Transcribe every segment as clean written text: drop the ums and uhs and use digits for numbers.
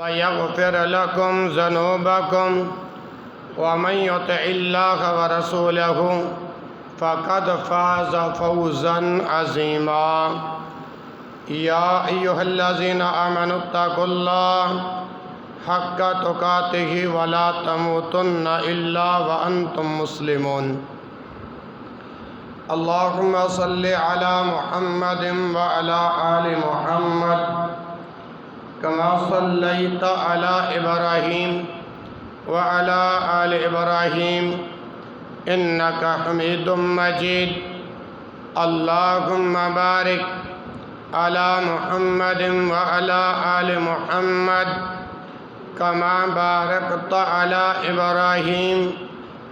ويغفر لكم ذنوبكم ومن يطع الله ورسوله فقد فاز فوزا عظيما يا أيها الذين آمنوا اتقوا الله حق تقاته ولا تموتن إلا وأنتم مسلمون اللهم صل على محمد وعلى آل محمد كما صليت على إبراهيم وعلى آل إبراهيم إنك حميد مجيد اللهم بارك على محمد وعلى آل محمد كما باركت على إبراهيم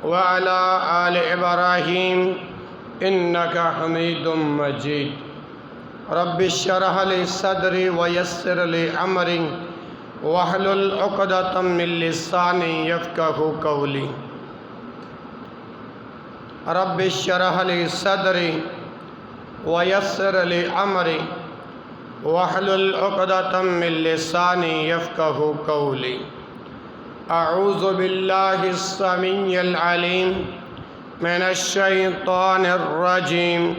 وعلى آل إبراهيم إنك حميد مجيد رب اشرح لي صدري ويسر لي أمري واحلل عقدة من لساني يفقهوا قولي رب اشرح لي صدري ويسر لي أمري واحلل عقدة من لساني يفقهوا قولي أعوذ بالله السميع العليم من الشيطان الرجيم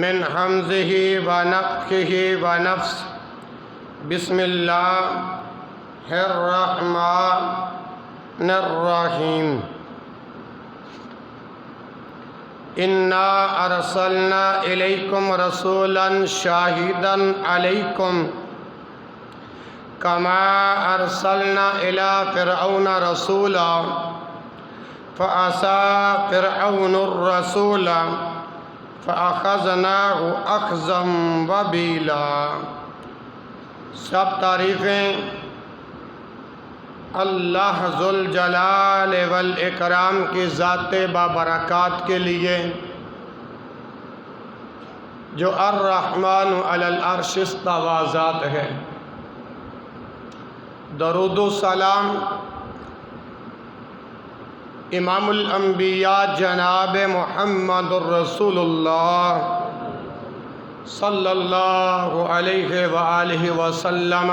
من همزه ونفخه ونفثه بسم الله الرحمن الرحيم إنا أرسلنا إليكم رسولا شاهدا عليكم كما أرسلنا إلى فرعون رسولا فعصى فرعون الرسول فأخذناه أخذا وبيلا سب تعریفیں اللہ ذوالجلال والاکرام کی ذات بابرکات کے لیے جو الرحمن علی العرش استوى ذات ہے۔ درود و سلام امام الانبیاء جناب محمد الرسول اللہ صلی اللہ علیہ وآلہ وسلم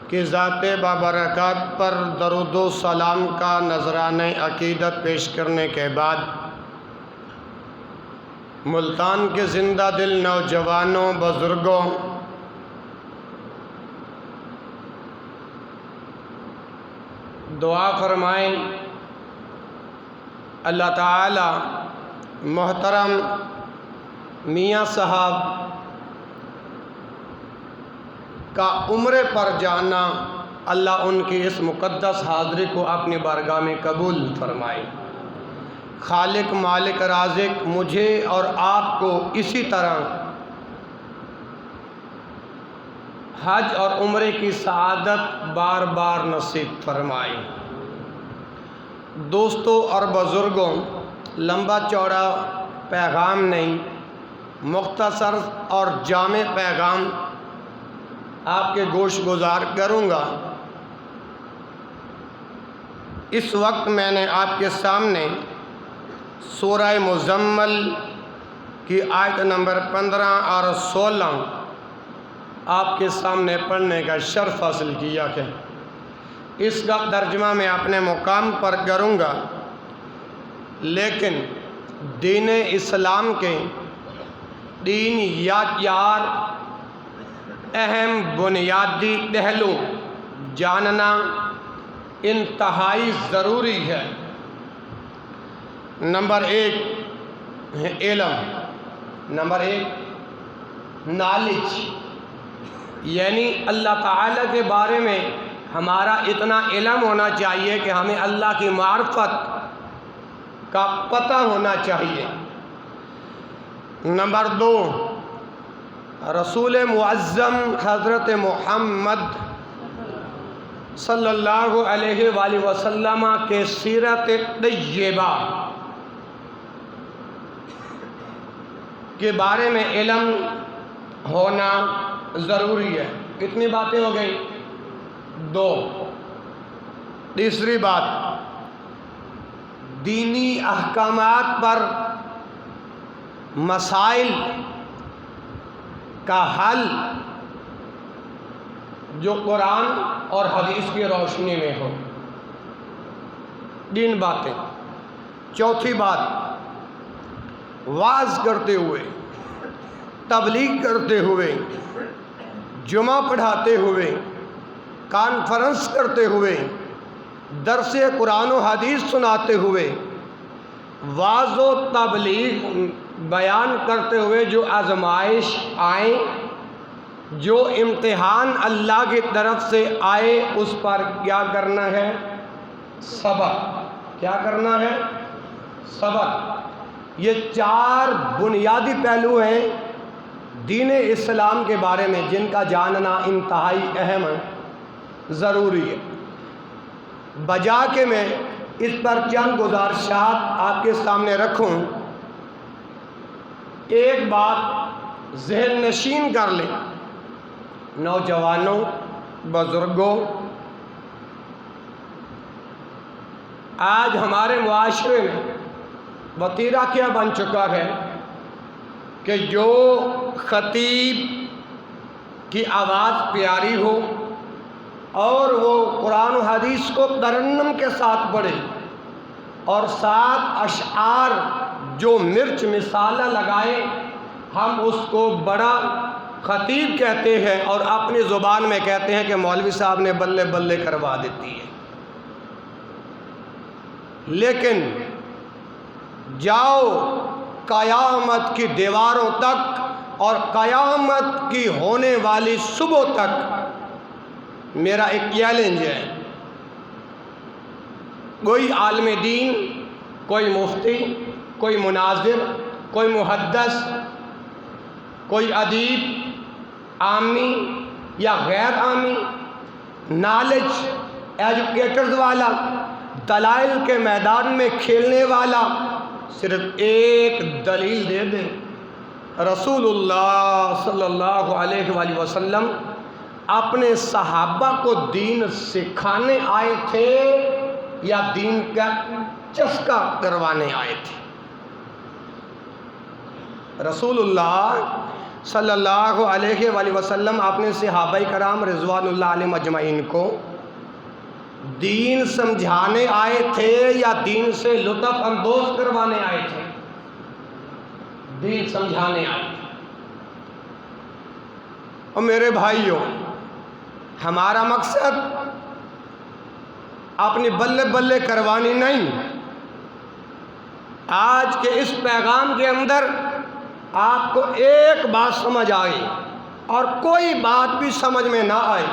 کی ذات بابرکات پر درود و سلام کا نذرانہ عقیدت پیش کرنے کے بعد ملتان کے زندہ دل نوجوانوں بزرگوں دعا فرمائیں اللہ تعالی محترم میاں صاحب کا عمرے پر جانا اللہ ان کی اس مقدس حاضری کو اپنی بارگاہ میں قبول فرمائے۔ خالق مالک رازق مجھے اور آپ کو اسی طرح حج اور عمرے کی سعادت بار بار نصیب فرمائے۔ دوستوں اور بزرگوں، لمبا چوڑا پیغام نہیں، مختصر اور جامع پیغام آپ کے گوش گزار کروں گا۔ اس وقت میں نے آپ کے سامنے سورہ مزمل کی آیت نمبر 15 اور 16 آپ کے سامنے پڑھنے کا شرف حاصل کیا ہے۔ اس کا ترجمہ میں اپنے مقام پر کروں گا، لیکن دین اسلام کے تین یا چار اہم بنیادی پہلو جاننا انتہائی ضروری ہے۔ نمبر 1 ہے علم، نمبر 1 نالج، یعنی اللہ تعالیٰ کے بارے میں ہمارا اتنا علم ہونا چاہیے کہ ہمیں اللہ کی معرفت کا پتہ ہونا چاہیے۔ نمبر 2 رسول معظم حضرت محمد صلی اللہ علیہ وآلہ وسلم کے سیرت طیبہ کے بارے میں علم ہونا ضروری ہے۔ کتنی باتیں ہو گئی؟ 2۔ تیسری بات، دینی احکامات پر مسائل کا حل جو قرآن اور حدیث کی روشنی میں ہو۔ 3 باتیں۔ چوتھی بات، وعظ کرتے ہوئے، تبلیغ کرتے ہوئے، جمعہ پڑھاتے ہوئے، کانفرنس کرتے ہوئے، درس قرآن و حدیث سناتے ہوئے، وعظ و تبلیغ بیان کرتے ہوئے جو آزمائش آئیں، جو امتحان اللہ کی طرف سے آئے، اس پر کیا کرنا ہے؟ صبر۔ کیا کرنا ہے؟ صبر۔ یہ 4 بنیادی پہلو ہیں دین اسلام کے بارے میں، جن کا جاننا انتہائی اہم ہے، ضروری ہے۔ بجا کہ میں اس پر چند گزارشات آپ کے سامنے رکھوں، ایک بات ذہن نشین کر لیں، نوجوانوں، بزرگوں، آج ہمارے معاشرے میں وتیرہ کیا بن چکا ہے کہ جو خطیب کی آواز پیاری ہو اور وہ قرآن و حدیث کو ترنم کے ساتھ پڑھے اور ساتھ اشعار جو مرچ مسالہ لگائے، ہم اس کو بڑا خطیب کہتے ہیں اور اپنی زبان میں کہتے ہیں کہ مولوی صاحب نے بلے بلے کروا دیتی ہے۔ لیکن جاؤ قیامت کی دیواروں تک اور قیامت کی ہونے والی صبح تک میرا ایک چیلنج ہے، کوئی عالم دین، کوئی مفتی، کوئی مناظر، کوئی محدث، کوئی ادیب، عامی یا غیر عامی، نالج ایجوکیٹرز والا، دلائل کے میدان میں کھیلنے والا، صرف ایک دلیل دے دے، رسول اللہ صلی اللہ علیہ وآلہ وسلم اپنے صحابہ کو دین سکھانے آئے تھے یا دین کا چسکا کروانے آئے تھے؟ رسول اللہ صلی اللہ علیہ وآلہ وسلم اپنے صحابہ کرام رضوان اللہ علیہ مجمعین کو دین سمجھانے آئے تھے یا دین سے لطف اندوز کروانے آئے تھے؟ دین سمجھانے آئے تھے۔ اور میرے بھائیوں، ہمارا مقصد اپنی بلے بلے کروانی نہیں۔ آج کے اس پیغام کے اندر آپ کو ایک بات سمجھ آئی اور کوئی بات بھی سمجھ میں نہ آئی،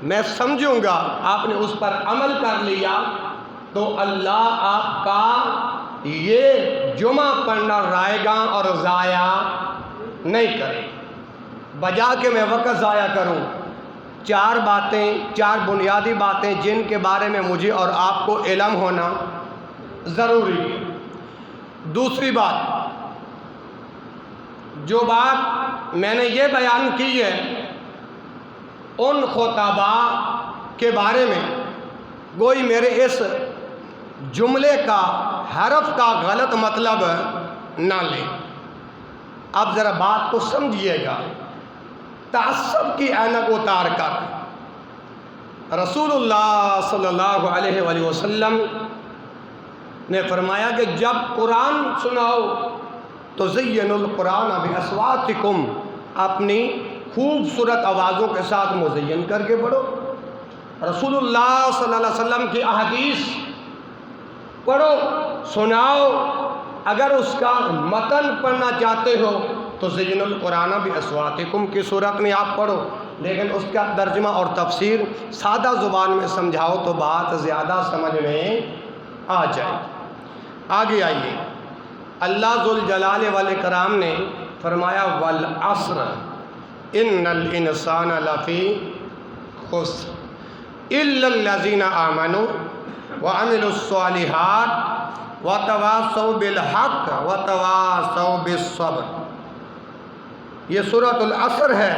میں سمجھوں گا آپ نے اس پر عمل کر لیا تو اللہ آپ کا یہ جمعہ پڑھنا رائے گا اور ضائع نہیں کرے۔ بجا کہ میں وقت ضائع کروں، 4 باتیں، 4 بنیادی باتیں جن کے بارے میں مجھے اور آپ کو علم ہونا ضروری ہے۔ دوسری بات، جو بات میں نے یہ بیان کی ہے ان خطباء کے بارے میں، کوئی میرے اس جملے کا حرف کا غلط مطلب نہ لے۔ اب ذرا بات کو سمجھیے گا، تعصب کی اینک اتار کر رسول اللہ صلی اللہ علیہ وآلہ وسلم نے فرمایا کہ جب قرآن سناؤ تو زینوا القرآن باصواتکم، اپنی خوبصورت آوازوں کے ساتھ مزین کر کے پڑھو۔ رسول اللہ صلی اللہ علیہ وسلم کی احادیث پڑھو، سناؤ۔ اگر اس کا متن پڑھنا چاہتے ہو تو زینوا القرآن باصواتکم کی صورت میں آپ پڑھو، لیکن اس کا ترجمہ اور تفسیر سادہ زبان میں سمجھاؤ تو بات زیادہ سمجھ میں آ جائے۔ آگے آئیے، اللہ ذوالجلال والاکرام نے فرمایا والعصر ان الانسان لفی خسر الا الذین آمنوا وعملوا الصالحات وتواصوا بالحق وتواصوا بالصبر۔ یہ سورۃ العصر ہے۔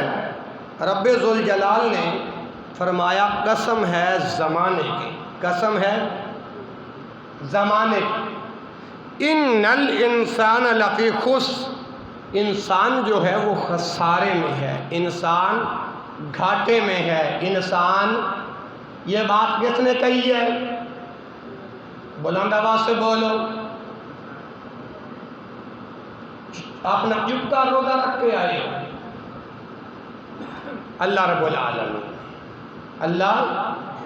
رب ذوالجلال نے فرمایا قسم ہے زمانے کی، قسم ہے زمانے کی، ان الانسان لفی خسر، انسان جو ہے وہ خسارے میں ہے، انسان گھاٹے میں ہے انسان۔ یہ بات کس نے کہی ہے؟ بلند آواز سے بولو۔ اپنا افطار روزہ رکھ کے آئے ہو، اللہ رب العالمین، اللہ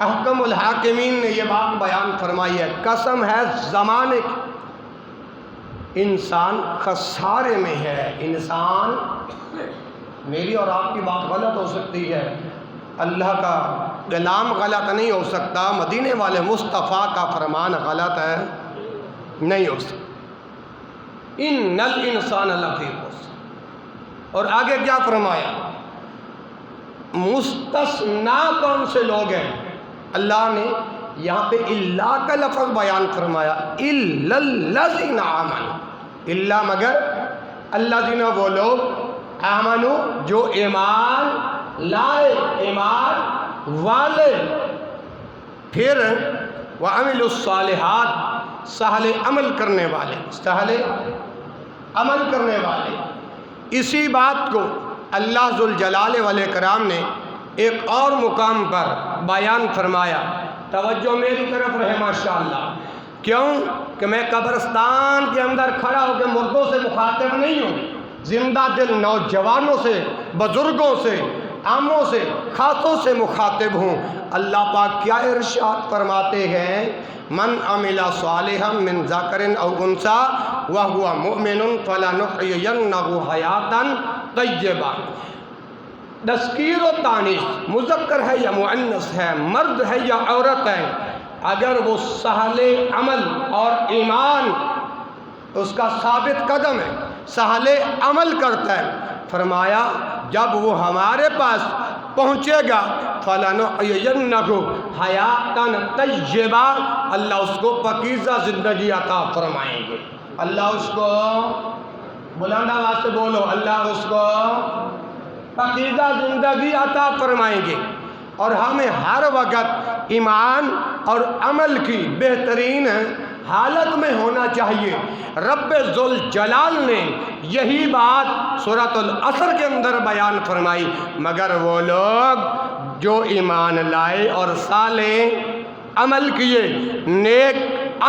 احکم الحاکمین نے یہ بات بیان فرمائی ہے، قسم ہے زمانے کی، انسان خسارے میں ہے۔ انسان، میری اور آپ کی بات غلط ہو سکتی ہے، اللہ کا کلام غلط نہیں ہو سکتا، مدینے والے مصطفیٰ کا فرمان غلط ہے نہیں ہو سکتا۔ ان الانسان لفی خسر، اور آگے کیا فرمایا؟ مستثنا کون سے لوگ ہیں؟ اللہ نے یہاں پہ اللہ کا لفظ بیان فرمایا، الا الذین آمنوا، اللہ مگر الذین وہ لوگ، آمنوا جو ایمان لائے، ایمان والے، پھر وعملوا الصالحات، سہل عمل کرنے والے، سہل عمل کرنے والے۔ اسی بات کو اللہ ذوالجلال والاکرام نے ایک اور مقام پر بیان فرمایا، توجہ میری طرف رہے ماشاءاللہ۔ کیوں کہ میں قبرستان کے اندر کھڑا ہو کے مردوں سے مخاطب نہیں ہوں، زندہ دل نوجوانوں سے، بزرگوں سے، عاموں سے، خاصوں سے مخاطب ہوں۔ اللہ پاک کیا ارشاد فرماتے ہیں؟ من عمل صالحا من ذکر او انثی وہو مؤمن فلنحیینہ حیاتا طیبہ۔ تذکیر و تانیث، مذکر ہے یا مؤنث ہے، مرد ہے یا عورت ہے، اگر وہ سہل عمل اور ایمان اس کا ثابت قدم ہے، سہل عمل کرتا ہے، فرمایا جب وہ ہمارے پاس پہنچے گا فَلَنُحْيِيَنَّهُ حَيَاةً طَيِّبَةً، اللہ اس کو پاکیزہ زندگی عطا فرمائیں گے۔ اللہ اس کو، بلند آواز سے بولو، اللہ اس کو پاکیزہ زندگی عطا فرمائیں گے۔ اور ہمیں ہر وقت ایمان اور عمل کی بہترین حالت میں ہونا چاہیے۔ رب ذوالجلال نے یہی بات سورۃ العصر کے اندر بیان فرمائی، مگر وہ لوگ جو ایمان لائے اور صالح عمل کیے، نیک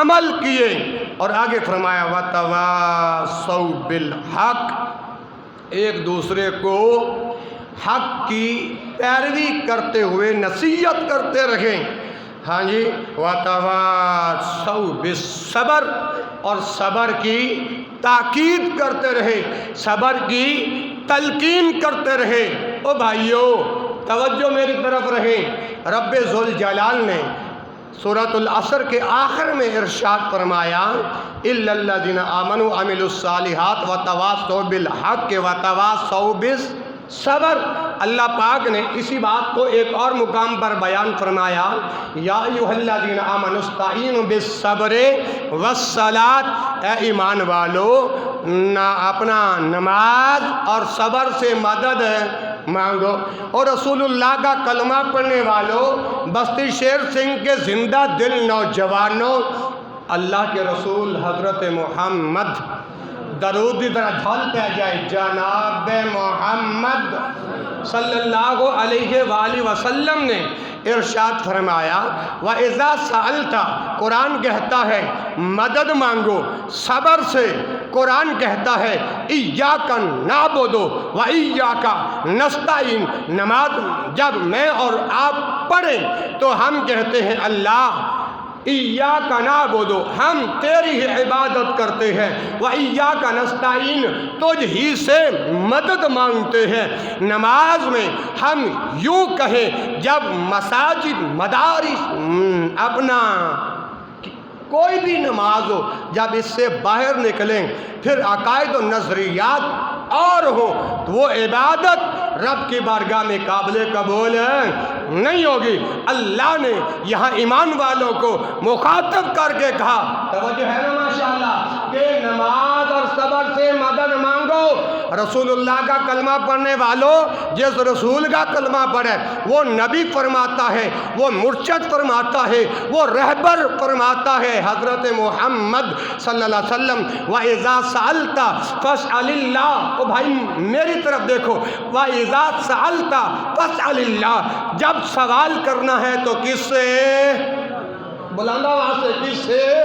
عمل کیے، اور آگے فرمایا وَتَوَاصَوْا بِالْحَقِّ، ایک دوسرے کو حق کی پیروی کرتے ہوئے نصیحت کرتے رہیں۔ ہاں جی، وَتَوَاصَوْا بِالصَّبْرِ، اور صبر کی تاکید کرتے رہے، صبر کی تلقین کرتے رہے۔ او بھائیو توجہ میری طرف رہیں، رب ذوالجلال نے سورۃ العصر کے آخر میں ارشاد فرمایا اِلَّا الَّذِينَ آمَنُوا وَعَمِلُوا الصَّالِحَاتِ وَتَوَاصَوْا بِالْحَقِّ وَتَوَاصَوْا بالصبر۔ اللہ پاک نے اسی بات کو ایک اور مقام پر بیان فرمایا، یا ایھا الذین آمنوا استعینوا بالصبر والصلاۃ، اے ایمان والو اپنا نماز اور صبر سے مدد مانگو۔ اور رسول اللہ کا کلمہ پڑھنے والوں، بستی شیر سنگھ کے زندہ دل نوجوانوں، اللہ کے رسول حضرت محمد، درود کی طرح جھل پہ جائے، جناب محمد صلی اللہ علیہ وآلہ وسلم نے ارشاد فرمایا وَإِذَا سَأَلْتَ، قرآن کہتا ہے مدد مانگو صبر سے، قرآن کہتا ہے إِيَّاكَ نَعْبُدُ وَإِيَّاكَ نَسْتَعِينُ، نماز جب میں اور آپ پڑھیں تو ہم کہتے ہیں اللہ ایاک نعبد، ہم تیری ہی عبادت کرتے ہیں، وایاک نستعین، تجھ ہی سے مدد مانگتے ہیں۔ نماز میں ہم یوں کہیں، جب مساجد، مدارس، اپنا کوئی بھی نماز ہو، جب اس سے باہر نکلیں پھر عقائد و نظریات اور ہوں تو وہ عبادت رب کی بارگاہ میں قابل قبول نہیں ہوگی۔ اللہ نے یہاں ایمان والوں کو مخاطب کر کے کہا، توجہ ہے نا ماشاءاللہ، کہ نماز اور صبر سے مدد مانگو۔ کو رسولullah کا کلمہ پڑھنے والوں جس رسول کا کلمہ پڑھے وہ نبی فرماتا ہے، وہ مرشد فرماتا ہے، وہ رہبر فرماتا ہے حضرت محمد صلی اللہ علیہ وسلم۔ وَإِذَا سَأَلْتَ فَاسْأَلِ اللَّهِ، او بھائی میری طرف دیکھو، وَإِذَا سَأَلْتَ فَاسْأَلِ اللَّهِ، جب سوال کرنا ہے تو کس سے؟ بلند آواز سے کس سے؟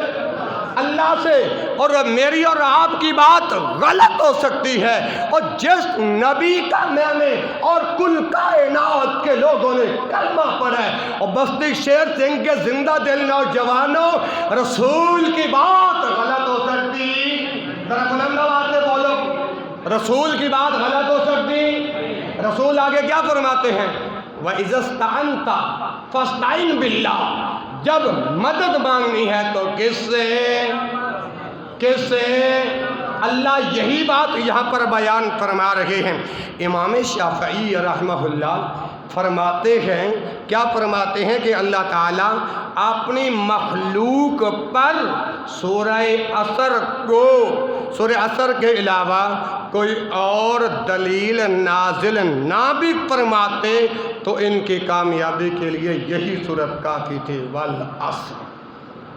اللہ سے۔ اور میری اور آپ کی بات غلط ہو سکتی ہے، اور جس نبی کا میں نے اور کل کائنات کے لوگوں نے کلمہ پڑھا ہے، اور بستی شیر سنگھ کے زندہ دل نوجوانوں، رسول کی بات غلط ہو سکتی، ذرا بلند آواز سے بولو، رسول کی بات غلط ہو سکتی۔ رسول آگے کیا فرماتے ہیں؟ وَإِذَا اسْتَعَنْتَ فَاسْتَعِنْ بِاللَّهِ، جب مدد مانگنی ہے تو کس سے؟ کس سے؟ اللہ یہی بات یہاں پر بیان فرما رہے ہیں۔ امام شافعی رحمہ اللہ فرماتے ہیں، کیا فرماتے ہیں کہ اللہ تعالیٰ اپنی مخلوق پر سورہ عصر کے علاوہ کوئی اور دلیل نازل نہ بھی فرماتے تو ان کی کامیابی کے لیے یہی صورت کافی تھی۔ والعصر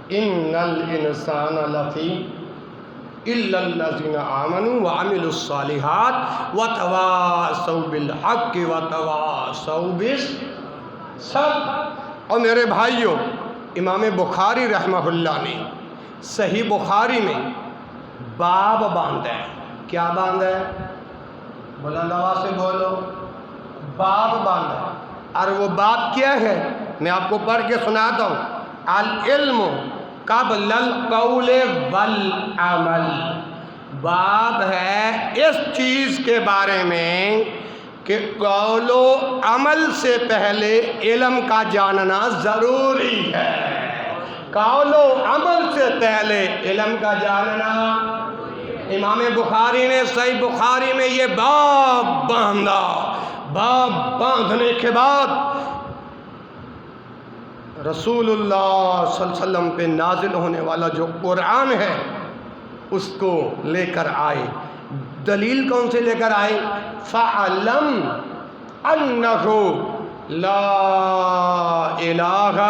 ان الانسان لفی الا الذین آمنوا وعملوا الصالحات وتواصوا بالحق وتواصوا بالصبر۔ اور میرے بھائیوں، امام بخاری رحمہ اللہ نے صحیح بخاری میں باب باندھا ہے۔ کیا باندھا ہے؟ بلند آواز سے بولو، باب باندھا ہے۔ اور وہ باب کیا ہے؟ میں آپ کو پڑھ کے سناتا ہوں۔ العلم قبل القول والعمل، باب ہے اس چیز کے بارے میں کہ قول و عمل سے پہلے علم کا جاننا ضروری ہے۔ قول و عمل سے پہلے علم کا جاننا۔ امام بخاری نے صحیح بخاری میں یہ باب باندھا۔ باب باندھنے کے بعد رسول اللہ صلی اللہ علیہ وسلم پہ نازل ہونے والا جو قرآن ہے اس کو لے کر آئے۔ دلیل کون سے لے کر آئے؟ فَعَلَمْ أَنَّهُ لَا إِلَٰهَ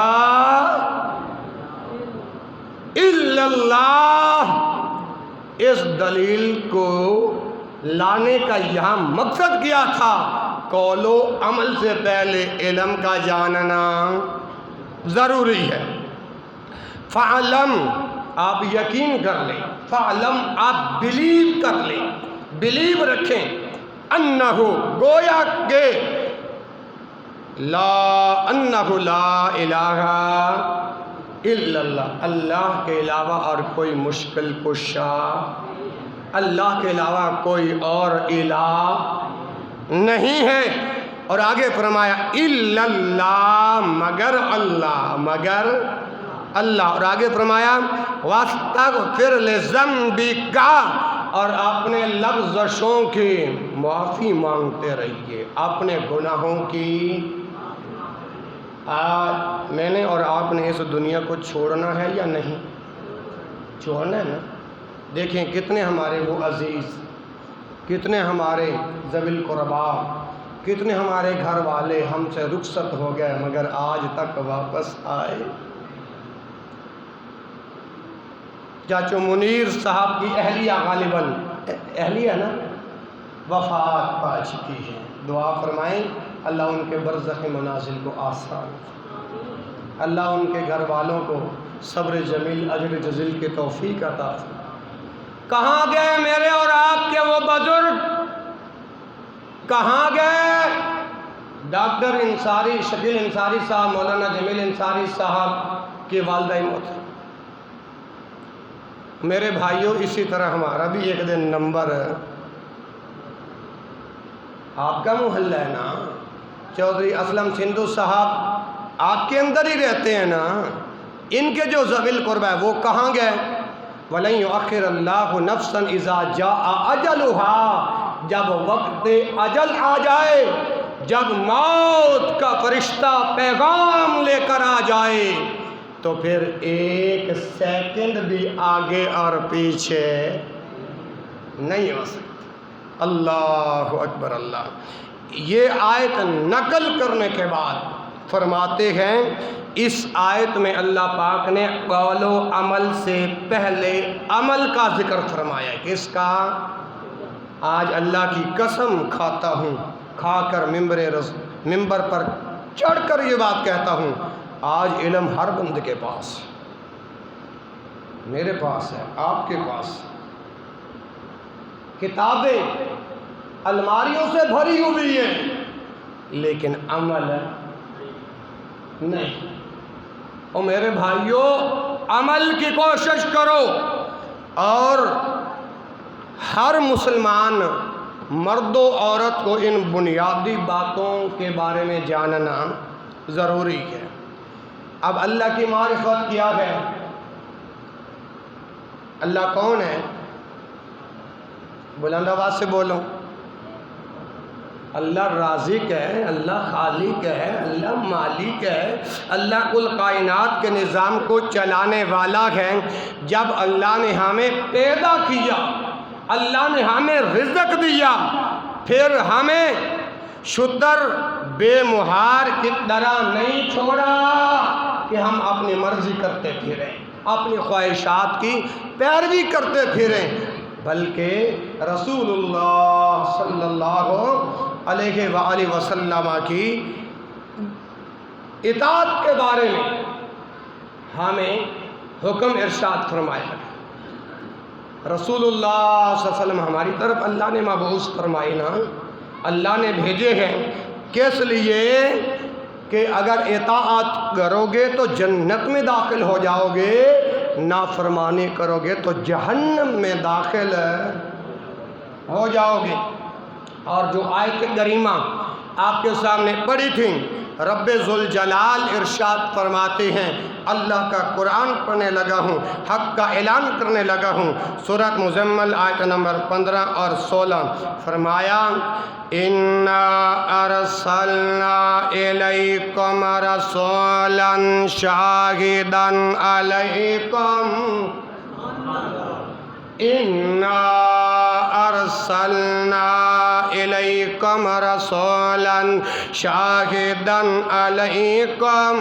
إِلَّا اللَّهُ۔ اس دلیل کو لانے کا یہاں مقصد کیا تھا؟ قول و عمل سے پہلے علم کا جاننا ضروری ہے۔ فَعَلَمْ، آپ یقین کر لیں، فَعَلَمْ آپ بلیو کر لیں، بلیو رکھیں، انہو گویا کہ انہو لا الہ الا اللہ، اللہ کے علاوہ اور کوئی مشکل کشا، اللہ کے علاوہ کوئی اور الہ نہیں ہے۔ اور آگے فرمایا الا اللہ، مگر اللہ، مگر اللہ۔ اور آگے فرمایا واستغفر لذنبک، اور اپنے لفظوں کی معافی مانگتے رہیے، اپنے گناہوں کی۔ آج میں نے اور آپ نے اس دنیا کو چھوڑنا ہے یا نہیں؟ چھوڑنا ہے نا۔ دیکھیں کتنے ہمارے وہ عزیز، کتنے ہمارے ذوی القربا، کتنے ہمارے گھر والے ہم سے رخصت ہو گئے مگر آج تک واپس آئے۔ چاچو منیر صاحب کی اہلیہ غالباً اہلیہ نا وفات پا چکی ہے، دعا فرمائیں اللہ ان کے برزخ منازل کو آسان، اللہ ان کے گھر والوں کو صبر جمیل اجر جزیل کے توفیق عطا۔ کہاں گئے میرے اور آپ کے وہ بزرگ؟ کہاں گئے؟ ڈاکٹر انصاری، شکیل انصاری صاحب، مولانا جمیل انصاری صاحب کی والدہ موت۔ میرے بھائیوں اسی طرح ہمارا بھی ایک دن نمبر، آپ کا محلہ ہے نا، چودھری اسلم سندھو صاحب آپ کے اندر ہی رہتے ہیں نا، ان کے جو ذوی القربہ ہے وہ کہاں گئے؟ وَلَن يُؤَخِّرَ اللَّهُ نَفْسًا إِذَا جَاءَ أَجَلُهَا، جب وقت اجل آ جائے، جب موت کا فرشتہ پیغام لے کر آ جائے تو پھر ایک سیکنڈ بھی آگے اور پیچھے نہیں ہو سکتا۔ اللہ اکبر اللہ۔ یہ آیت نقل کرنے کے بعد فرماتے ہیں اس آیت میں اللہ پاک نے قول و عمل سے پہلے عمل کا ذکر فرمایا ہے۔ کس کا؟ آج اللہ کی قسم کھاتا ہوں، کھا کر ممبر پر چڑھ کر یہ بات کہتا ہوں، آج علم ہر بند کے پاس، میرے پاس ہے، آپ کے پاس، کتابیں الماریوں سے بھری ہوئی ہیں، لیکن عمل نہیں۔ اور میرے بھائیوں، عمل کی کوشش کرو، اور ہر مسلمان مرد و عورت کو ان بنیادی باتوں کے بارے میں جاننا ضروری ہے۔ اب اللہ کی معرفت کیا ہے؟ اللہ کون ہے؟ بلند آواز سے بولو۔ اللہ رازق ہے، اللہ خالق ہے، اللہ مالک ہے، اللہ کل کائنات کے نظام کو چلانے والا ہے۔ جب اللہ نے ہمیں پیدا کیا، اللہ نے ہمیں رزق دیا، پھر ہمیں شتر بے مہار کی طرح نہیں چھوڑا کہ ہم اپنی مرضی کرتے پھریں، اپنی خواہشات کی پیروی کرتے پھریں، بلکہ رسول اللہ صلی اللہ علیہ وآلہ وسلم کی اطاعت کے بارے میں ہمیں حکم ارشاد فرمایا۔ رسول اللہ صلی اللہ علیہ وسلم ہماری طرف اللہ نے مبعوث فرمائے نا، اللہ نے بھیجے ہیں، کس لیے؟ کہ اگر اطاعت کرو گے تو جنت میں داخل ہو جاؤ گے، نافرمانی کرو گے تو جہنم میں داخل ہو جاؤ گے۔ اور جو آیت کریمہ آپ کے سامنے پڑھی تھی، رب ذوالجلال ارشاد فرماتے ہیں، اللہ کا قرآن پڑھنے لگا ہوں، حق کا اعلان کرنے لگا ہوں، سورۃ مزمل آیت نمبر 15 اور 16، فرمایا اِنَّا أَرْسَلْنَا إِلَيْكُمْ رَسُولًا شَاهِدًا عَلَيْكُمْ إِنَّا أَرْسَلْنَا إِلَيْكُمْ رَسُولًا شَاهِدًا عَلَيْكُمْ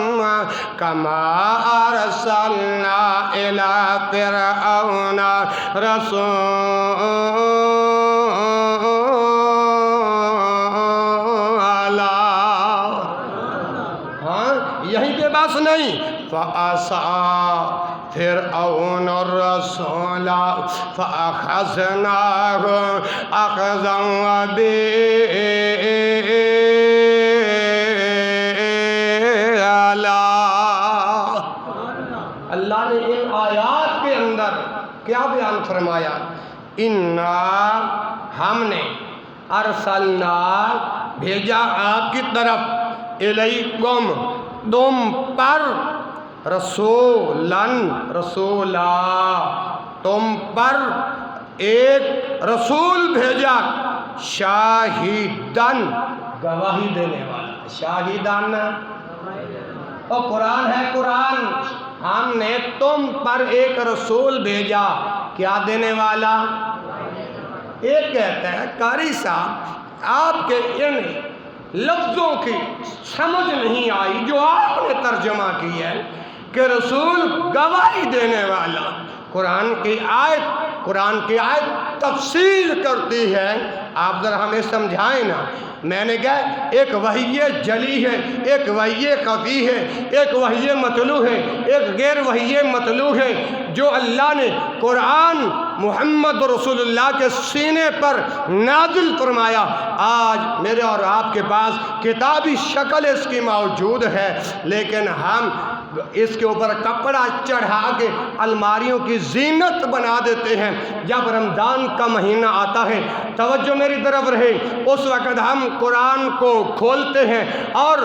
كَمَا أَرْسَلْنَا إِلَى فِرْعَوْنَ یہیں پہ بس نہیں، فَأَسَعَى فرعون الرسول فأخذناه أخذا وبيلا۔ اللہ نے ان آیات کے اندر کیا بیان فرمایا؟ اِنَّا ہم نے، ارسلنا بھیجا آپ کی طرف، الیکم تم پر، رسولاً رسولا تم پر ایک رسول بھیجا، شاہداً گواہی دینے والا، شاہداً اور قرآن ہے، قرآن ہم نے تم پر ایک رسول بھیجا، کیا دینے والا؟ ایک کہتا ہے قاری صاحب آپ کے ان لفظوں کی سمجھ نہیں آئی جو آپ نے ترجمہ کی ہے کہ رسول گواہی دینے والا۔ قرآن کی آیت تفسیر کرتی ہے، آپ ذرا ہمیں سمجھائیں نا۔ میں نے کہا ایک وحی جلی ہے، ایک وحی خفی ہے، ایک وحی مطلوع ہے، ایک غیر وحی مطلوع ہے، جو اللہ نے قرآن محمد رسول اللہ کے سینے پر نازل فرمایا۔ آج میرے اور آپ کے پاس کتابی شکل اس کی موجود ہے، لیکن ہم اس کے اوپر کپڑا چڑھا کے الماریوں کی زینت بنا دیتے ہیں۔ جب رمضان کا مہینہ آتا ہے، توجہ میری طرف رہے، اس وقت ہم قرآن کو کھولتے ہیں اور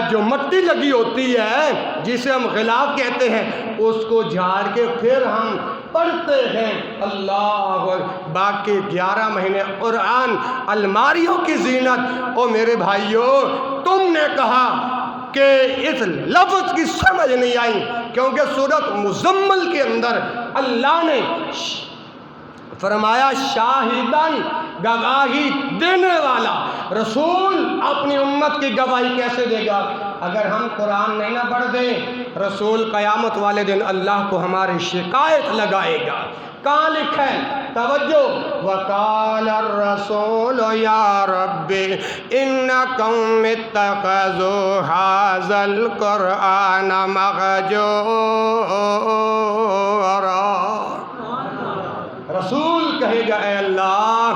جو مٹی لگی ہوتی ہے جسے ہم غلاف کہتے ہیں، اس کو جھاڑ کے پھر ہم پڑھتے ہیں۔ اللہ، باقی 11 مہینے قرآن الماریوں کی زینت۔ او میرے بھائیوں، تم نے کہا کہ اس لفظ کی سمجھ نہیں آئی، کیونکہ سورۃ مزمل کے اندر اللہ نے فرمایا شاہداً گواہی دینے والا رسول اپنی امت کی گواہی کیسے دے گا اگر ہم قرآن نہیں نہ پڑھ دیں؟ رسول قیامت والے دن اللہ کو ہماری شکایت لگائے گا۔ کہاں لکھا ہے؟ توجہ، وَقَالَ الرَّسُولُ يَا رَبِّ إِنَّ قَوْمِ اتَّخَذُوا هَٰذَا الْقُرْآنَ مَهْجُورًا۔ رسول کہے گا اے اللہ،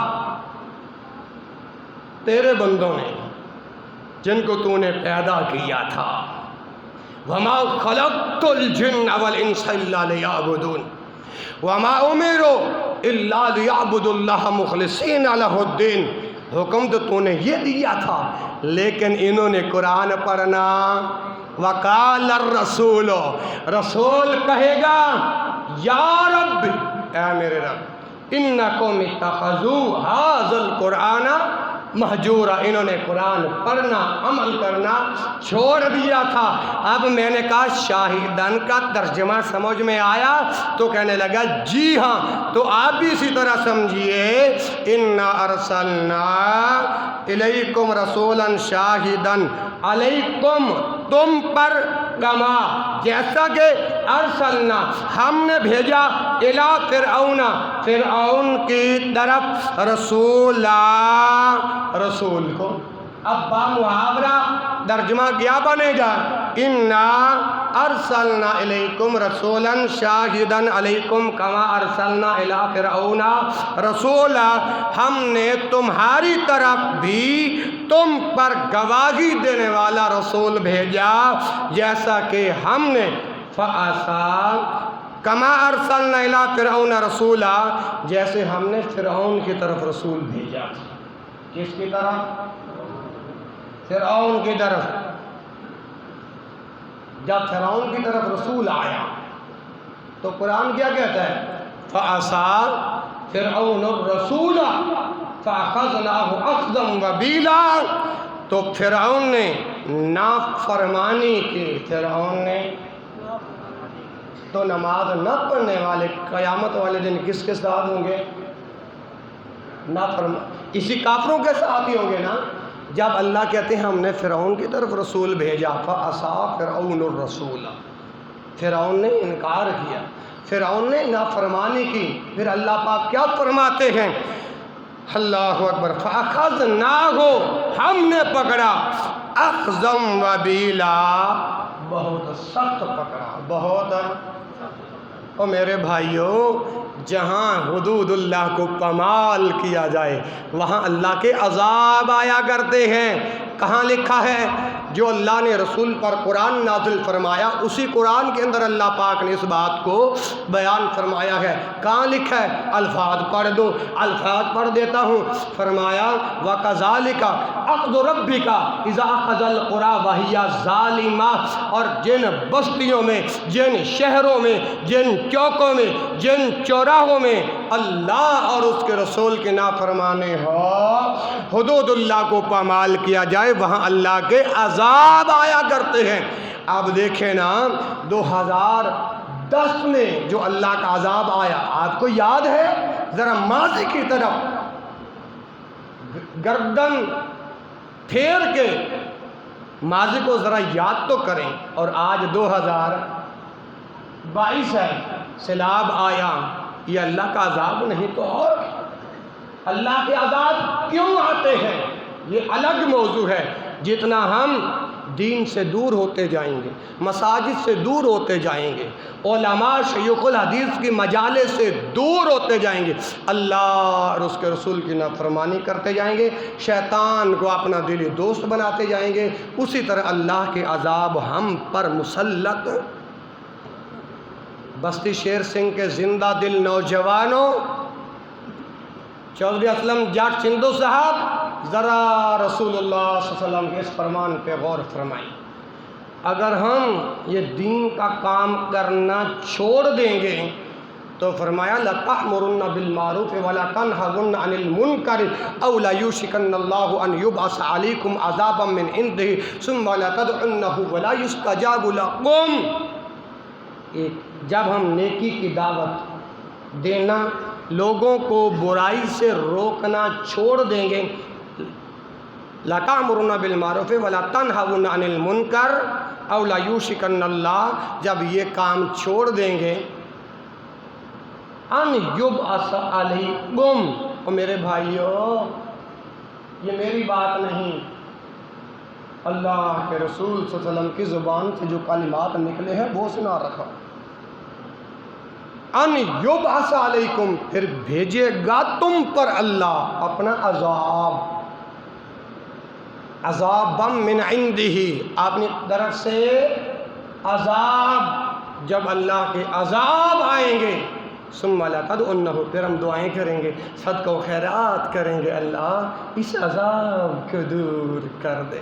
تیرے بندوں نے جن کو تو نے پیدا کیا تھا، وَمَا خَلَقْتُ الْجِنَّ وَالْإِنسَ إِلَّا لِيَعْبُدُونِ وَمَا أُمِرُوا إِلَّا لِيَعْبُدُوا اللَّهَ مُخْلِصِينَ لَهُ الدِّينَ۔ حکم تو تو نے یہ دیا تھا، لیکن انہوں نے قرآن پڑھنا۔ وَقَالَ الرَّسُولُ، رسول کہے گا یا رب، اے میرے رب، إِنَّكُمْ اتَّخَذُوا هَٰذَا الْقُرْآنَ مہجورا، انہوں نے قرآن پڑھنا عمل کرنا چھوڑ دیا تھا۔ اب میں نے کہا شاہدن کا ترجمہ سمجھ میں آیا؟ تو کہنے لگا جی ہاں۔ تو آپ بھی اسی طرح سمجھیے، اِنَّا أَرْسَلْنَا إِلَيْكُمْ رَسُولًا شَاہِدًا عَلَيْكُمْ، تم پر کما جیسا کہ ارسلنا ہم نے بھیجا الی فرعون، فرعون کی طرف رسولا، رسول کو۔ اب با محاورہ ترجمہ کیا بنے گا؟ انا ارسلنا الیکم رسولا شاہدا علیکم کما ارسلنا الی فرعون رسولا، ہم نے تمہاری طرف بھی تم پر گواہی دینے والا رسول بھیجا جیسا کہ ہم نے فَأَسَىٰ کما ارسلنا الی فرعون رسولا، جیسے ہم نے فرعون کی طرف رسول بھیجا۔ کس کی طرف؟ فرعون کی طرف۔ جب فرعون کی طرف رسول آیا تو قرآن کیا کہتا ہے؟ فَعَصَىٰ فِرْعَوْنُ الرَّسُولَ فَأَخَذْنَاهُ أَخْذًا وَبِيلًا، تو فرعون نے نافرمانی کی، فرعون نے تو نماز نہ پڑھنے والے قیامت والے دن کس کے ساتھ ہوں گے؟ اسی کافروں کے ساتھ ہی ہوں گے نا۔ جب اللہ کہتے ہیں ہم نے فرعون کی طرف رسول بھیجا، فَعَصَىٰ فِرْعَوْنُ الرَّسُولَ، فرعون نے انکار کیا، فرعون نے نافرمانی کی، پھر اللہ پاک کیا فرماتے ہیں؟ اللہ اکبر، فَأَخَذْنَاهُ، ہم نے پکڑا، أَخْذًا وَبِيلًا، بہت سخت پکڑا، بہت۔ اور میرے بھائیوں، جہاں حدود اللہ کو پامال کیا جائے وہاں اللہ کے عذاب آیا کرتے ہیں۔ کہاں لکھا ہے؟ جو اللہ نے رسول پر قرآن نازل فرمایا اسی قرآن کے اندر اللہ پاک نے اس بات کو بیان فرمایا ہے۔ کہاں لکھا ہے؟ الفاظ پڑھ دو، الفاظ پڑھ دیتا ہوں۔ فرمایا وَكَذَلِكَ أَخْذُ رَبِّكَ إِذَا أَخَذَ الْقُرَىٰ وَهِيَ ظَالِمَةٌ، اور جن بستیوں میں، جن شہروں میں، جن چوکوں میں، جن چوراہوں میں اللہ اور اس کے رسول کے نافرمانے ہو، حدود اللہ کو پامال کیا جائے، وہاں اللہ کے عذاب آیا کرتے ہیں۔ اب دیکھیں نا، 2010 میں جو اللہ کا عذاب آیا آپ کو یاد ہے؟ ذرا ماضی کی طرف گردن پھیر کے ماضی کو ذرا یاد تو کریں۔ اور آج 2022 ہے، سیلاب آیا، یہ اللہ کا عذاب نہیں تو اور اللہ کے عذاب کیوں آتے ہیں؟ یہ الگ موضوع ہے۔ جتنا ہم دین سے دور ہوتے جائیں گے، مساجد سے دور ہوتے جائیں گے، علماء شیوخ الحدیث کی مجالس سے دور ہوتے جائیں گے، اللہ اور اس کے رسول کی نافرمانی کرتے جائیں گے، شیطان کو اپنا دلی دوست بناتے جائیں گے، اسی طرح اللہ کے عذاب ہم پر مسلط۔ بستی شیر سنگھ کے زندہ دل نوجوانوں، چودھری اسلم جاٹ چندو صاحب، ذرا رسول اللہ صلی اللہ علیہ وسلم کے اس فرمان پہ غور فرمائیں۔ اگر ہم یہ دین کا کام کرنا چھوڑ دیں گے تو فرمایا لَتَأْمُرُنَّ بِالْمَعْرُوفِ وَلَتَنْهُنَّ عَنِ الْمُنْكَرِ أَوْ لَيُوشِكَنَّ اللَّهُ أَنْ يُبْعَثَ عَلَيْكُمْ عَذَابًا مِّنْ عِنْدِهِ ثُمَّ لَتَدْعُنَّهُ وَلَا يُسْتَجَابُ لَكُمْ۔ جب ہم نیکی کی دعوت دینا لوگوں کو برائی سے روکنا چھوڑ دیں گے، لا تأمرون بالمعروف ولا تنہون عن المنکر او لا یوشکن اللہ، جب یہ کام چھوڑ دیں گے ان یبعث علیکم، اور میرے بھائیوں یہ میری بات نہیں، اللہ کے رسول صلی اللہ علیہ وسلم کی زبان سے جو کلمات نکلے ہیں وہ سنا رکھا، ان یبعث علیکم، پھر بھیجے گا تم پر اللہ اپنا عذابا من عندہ، اپنی طرف سے عذاب، جب اللہ کے عذاب آئیں گے ثم لا تدعنہ، پھر ہم دعائیں کریں گے، صدقہ و خیرات کریں گے، اللہ اس عذاب کو دور کر دے،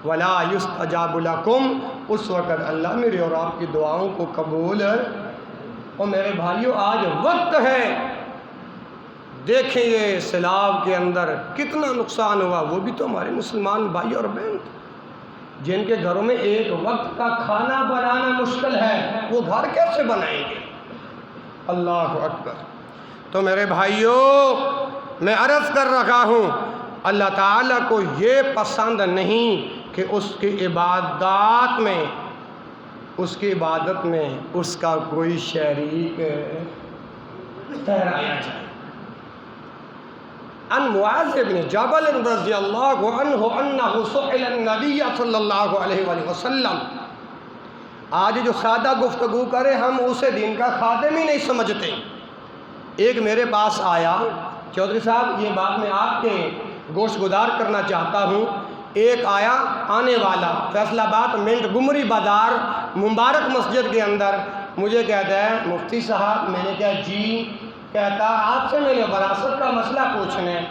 ولا یستجاب لکم، اس وقت اللہ میری اور آپ کی دعاؤں کو قبول ہے۔ اور میرے بھائیوں آج وقت ہے، دیکھیں یہ سیلاب کے اندر کتنا نقصان ہوا، وہ بھی تو ہمارے مسلمان بھائی اور بہن جن کے گھروں میں ایک وقت کا کھانا بنانا مشکل ہے، وہ گھر کیسے بنائیں گے؟ اللہ اکبر۔ تو میرے بھائیوں میں عرض کر رہا ہوں، اللہ تعالیٰ کو یہ پسند نہیں کہ اس کی عبادات میں، اس کی عبادت میں اس کا کوئی شریک ٹھہرایا جائے۔ ان معاذ بن جبل رضی اللہ عنہ انہ سئل النبی صلی اللہ علیہ وآلہ وسلم، آج جو سادہ گفتگو کرے ہم اسے دین کا خادم ہی نہیں سمجھتے۔ ایک میرے پاس آیا، چودھری صاحب یہ بات میں آپ کے گوش گزار کرنا چاہتا ہوں، ایک آیا آنے والا فیصل آباد منٹ گمری بازار مبارک مسجد کے اندر، مجھے کہتا ہے مفتی صاحب، میں نے کہا جی، کہتا آپ سے میں نے وراثت کا مسئلہ پوچھنا ہے۔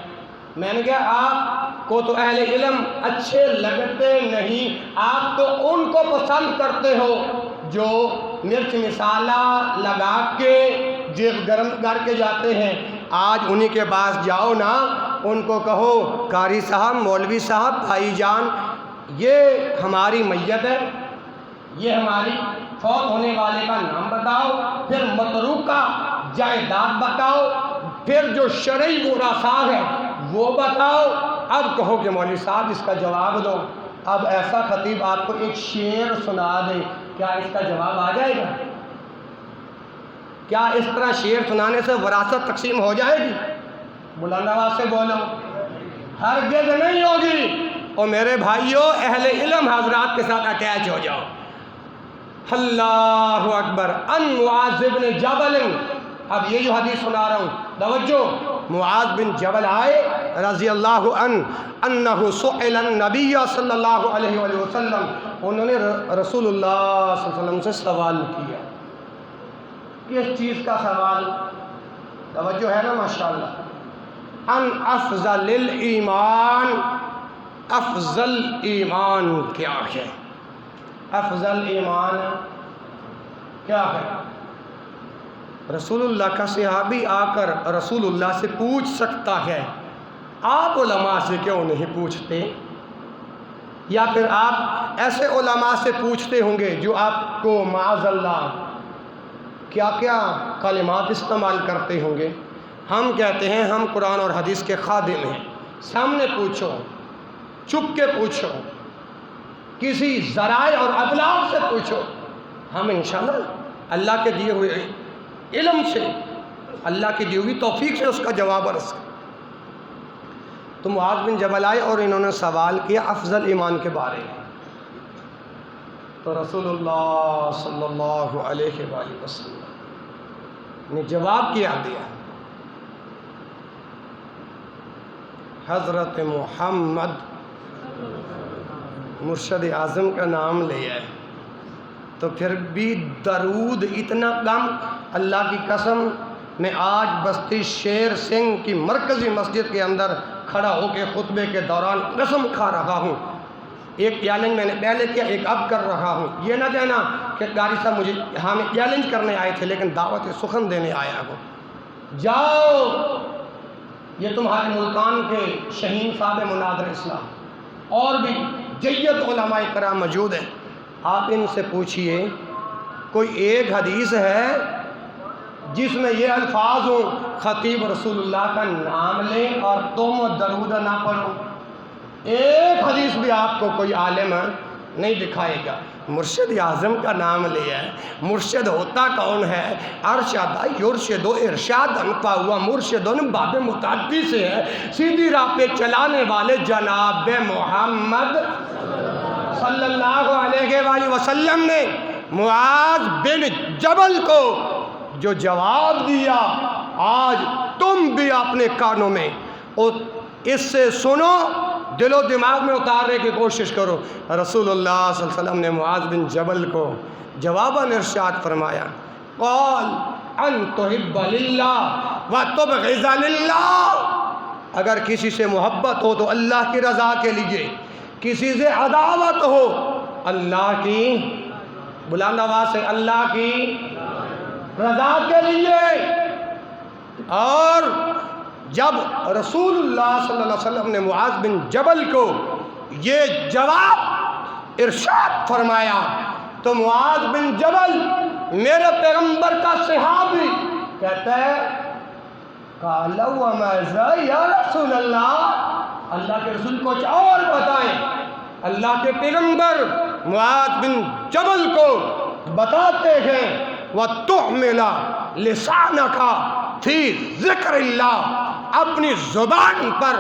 میں نے کہا آپ کو تو اہل علم اچھے لگتے نہیں، آپ تو ان کو پسند کرتے ہو جو مرچ مسالہ لگا کے جیب گرم کر کے جاتے ہیں، آج انہی کے پاس جاؤ نا، ان کو کہو قاری صاحب، مولوی صاحب، بھائی جان، یہ ہماری میت ہے، یہ ہماری فوت ہونے والے کا نام بتاؤ، پھر متروکہ جائیداد بتاؤ، پھر جو شرعی وراثت ہے وہ بتاؤ، اب کہو کہ مولوی صاحب اس کا جواب دو۔ اب ایسا خطیب آپ کو ایک شعر سنا دے، کیا اس کا جواب آ جائے گا؟ کیا اس طرح شعر سنانے سے وراثت تقسیم ہو جائے گی؟ بلند آواز سے بولو، ہرگز نہیں ہوگی۔ اور میرے بھائیوں اہل علم حضرات کے ساتھ اٹیچ ہو جاؤ۔ اللہ اکبر۔ ان معاذ بن جبل، اب یہ جو حدیث سنا رہا ہوں توجہ، معاذ بن جبل آئے رضی اللہ عنہ، انہ سئل النبی صلی اللہ علیہ وآلہ وسلم، انہوں نے رسول اللہ صلی اللہ علیہ وسلم سے سوال کیا۔ کس چیز کا سوال؟ توجہ ہے نا ماشاءاللہ۔ ان افضل الایمان، افضل ایمان کیا ہے؟ افضل ایمان کیا ہے؟ رسول اللہ کا صحابی آ کر رسول اللہ سے پوچھ سکتا ہے، آپ علماء سے کیوں نہیں پوچھتے؟ یا پھر آپ ایسے علماء سے پوچھتے ہوں گے جو آپ کو معاذ اللہ کیا کیا کلمات استعمال کرتے ہوں گے۔ ہم کہتے ہیں ہم قرآن اور حدیث کے خادم ہیں، سامنے پوچھو، چھپ کے پوچھو، کسی ذرائع اور ابلاغ سے پوچھو، ہم انشاءاللہ اللہ کے دیے ہوئے علم سے، اللہ کی دی ہوئی توفیق سے اس کا جواب عرض کریں۔ تو معاذ بن جبل آئے اور انہوں نے سوال کیا افضل ایمان کے بارے میں، تو رسول اللہ صلی اللہ علیہ وآلہ وسلم نے جواب کیا دیا، حضرت محمد مرشد اعظم کا نام لیا ہے، تو پھر بھی درود اتنا کم۔ اللہ کی قسم میں آج بستی شیر سنگھ کی مرکزی مسجد کے اندر کھڑا ہو کے خطبے کے دوران قسم کھا رہا ہوں، ایک چیلنج میں نے پہلے کیا، ایک اب کر رہا ہوں، یہ نہ کہنا کہ قاری صاحب مجھے ہمیں چیلنج کرنے آئے تھے لیکن دعوت سخن دینے آیا ہوں۔ جاؤ، یہ تمہارے ملتان کے شہین صاحب مناظر اسلام اور بھی جید علماء کرام موجود ہیں، آپ ان سے پوچھئے کوئی ایک حدیث ہے جس میں یہ الفاظ ہوں خطیب رسول اللہ کا نام لیں اور تم درود نہ پڑھو. ایک حدیث بھی آپ کو کوئی عالم نہیں دکھائے گا. مرشد اعظم کا نام لیا ہے. مرشد ہوتا کون ہے؟ ارشد یرشد ارشاد انپا ہوا مرشد باب متعدی سے ہے. سیدھی راہ پہ چلانے والے جناب محمد صلی اللہ علیہ وآلہ وسلم نے معاذ بن جبل کو جو جواب دیا، آج تم بھی اپنے کانوں میں اس سے سنو، دل و دماغ میں اتارنے کی کوشش کرو. رسول اللہ صلی اللہ علیہ وسلم نے معاذ بن جبل کو جواباً ارشاد فرمایا، قال ان تحب للہ و تبغض للہ. اگر کسی سے محبت ہو تو اللہ کی رضا کے لیے، کسی سے عداوت ہو اللہ کی، بلند آواز سے، اللہ کی رضا کے لیے. اور جب رسول اللہ صلی اللہ علیہ وسلم نے معاذ بن جبل کو یہ جواب ارشاد فرمایا تو معاذ بن جبل میرے پیغمبر کا صحابی کہتا ہے، قال وماذا یا رسول اللہ، اللہ کے رسول کچھ اور بتائیں. اللہ کے پیغمبر معاذ بن جبل کو بتاتے ہیں وَتُحْمِلَ لِسَانَكَ فِي ذِكْرِ اللَّهِ، اپنی زبان پر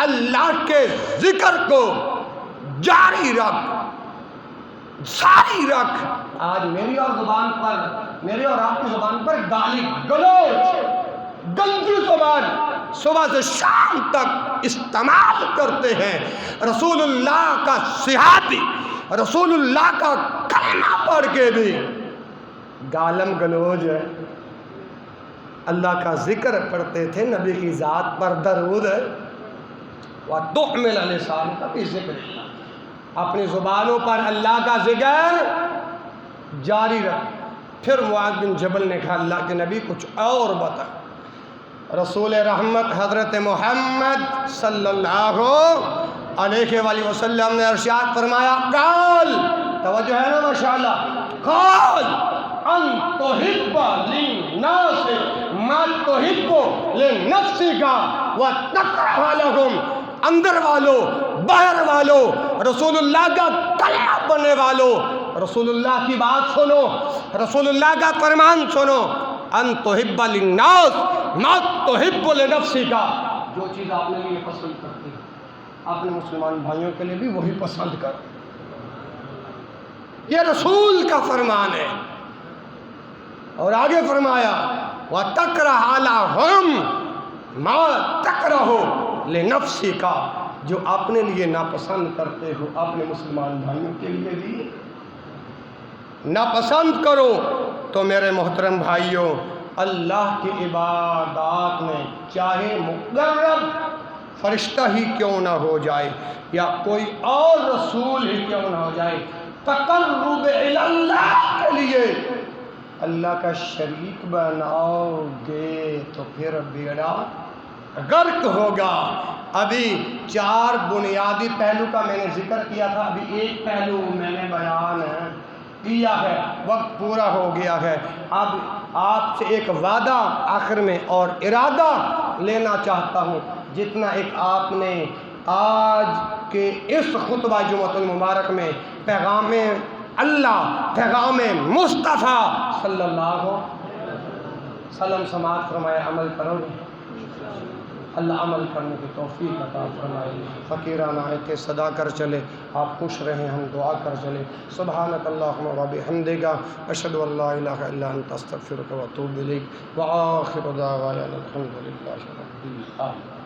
اللہ کے ذکر کو جاری رکھ، ساری رکھ. آج میری اور زبان پر، میری اور آپ کی زبان پر گالی گلوچ، گندی زبان صبح سے شام تک استعمال کرتے ہیں. رسول اللہ کا صحابی رسول اللہ کا کلمہ پڑھ کے بھی گالم گلوچ ہے. اللہ کا ذکر کرتے تھے، نبی کی ذات پر درود ہے. وَتُحْمِلَ لِسَانَكَ فِي ذِكْرِ اللَّهِ، اپنی زبانوں پر اللہ کا ذکر جاری رکھ. پھر معاذ بن جبل نے کہا، اللہ کے نبی کچھ اور بتا. رسول رحمت حضرت محمد صلی اللہ علیہ وآلہ وسلم نے ارشاد فرمایا، قال، توجہ ہے نا ماشاءاللہ، قال ان تحب للناس ما تحب لنفسک وتکرہ لهم. اندر والوں، باہر والوں، رسول اللہ کا کلمہ پڑھنے والوں، رسول اللہ کی بات سنو، رسول اللہ کا فرمان سنو. ان تحب للناس ما تحب لنفسک، جو چیز آپ نے لیے پسند کرتے ہیں اپنے مسلمان بھائیوں کے لیے بھی وہی پسند کرو. یہ رسول کا فرمان ہے. اور آگے فرمایا وَتَكْرَهَ لَهُمْ مَا تَكْرَهُ لِنَفْسِكَ، جو اپنے لیے ناپسند کرتے ہو اپنے مسلمان بھائیوں کے لیے بھی ناپسند کرو. تو میرے محترم بھائیوں، اللہ کی عبادات میں چاہے مقرب فرشتہ ہی کیوں نہ ہو جائے یا کوئی اور رسول ہی کیوں نہ ہو جائے، تقرب اللہ کے لیے اللہ کا شریک بناؤ گے تو پھر بیڑا غرق ہوگا. ابھی 4 بنیادی پہلو کا میں نے ذکر کیا تھا، ابھی ایک پہلو میں نے بیان کیا ہے، وقت پورا ہو گیا ہے. اب آپ سے ایک وعدہ آخر میں اور ارادہ لینا چاہتا ہوں. جتنا ایک آپ نے آج کے اس خطبہ جمعۃ المبارک میں پیغام اللہ، پیغام مصطفیٰ صلی اللہ علیہ وسلم سماعت فرمائے، عمل کرو. اللہ عمل کرنے کی توفیق عطا فرمائے. فقیرانہ آیتیں صدا کر چلے، آپ خوش رہیں، ہم دعا کر چلے. سبحانک اللہم و بحمدک، اشہد ان لا الہ الا انت، استغفرک و اتوب الیک. وآخر دعوانا الحمد للہ رب العالمین.